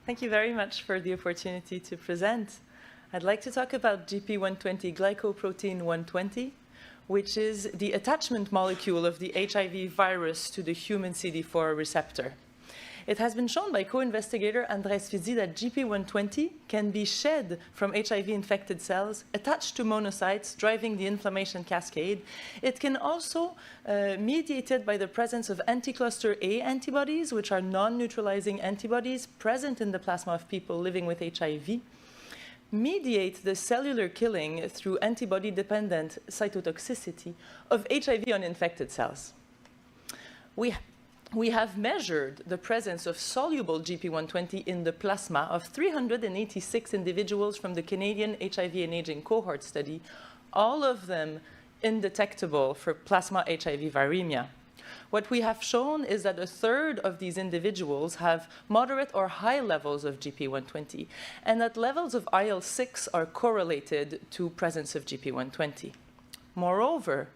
Thank you very much for the opportunity to present. I'd like to talk about GP120 glycoprotein 120, which is the attachment molecule of the HIV virus to the human CD4 receptor. It has been shown by co-investigator Andrés Fizzi that GP120 can be shed from HIV-infected cells attached to monocytes, driving the inflammation cascade. It can also mediated by the presence of anti-cluster A antibodies, which are non-neutralizing antibodies present in the plasma of people living with HIV, mediate the cellular killing through antibody-dependent cytotoxicity of HIV-uninfected cells. We have measured the presence of soluble GP120 in the plasma of 386 individuals from the Canadian HIV and aging cohort study, all of them undetectable for plasma HIV viremia. What we have shown is that a third of these individuals have moderate or high levels of GP120, and that levels of IL-6 are correlated to presence of GP120. Moreover,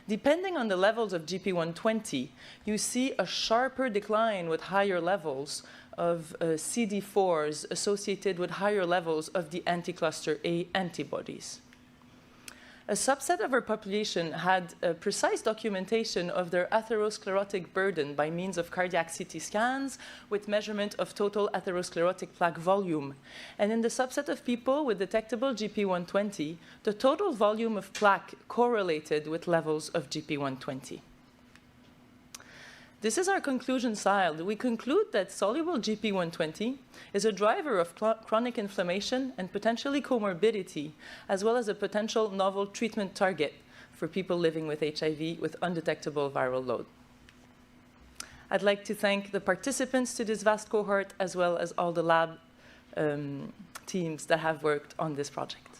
depending on the levels of GP120, you see a sharper decline with higher levels of CD4s associated with higher levels of the anti-cluster A antibodies. A subset of our population had a precise documentation of their atherosclerotic burden by means of cardiac CT scans with measurement of total atherosclerotic plaque volume. And in the subset of people with detectable GP120, the total volume of plaque correlated with levels of GP120. This is our conclusion slide. We conclude that soluble GP120 is a driver of chronic inflammation and potentially comorbidity, as well as a potential novel treatment target for people living with HIV with undetectable viral load. I'd like to thank the participants to this vast cohort, as well as all the lab teams that have worked on this project.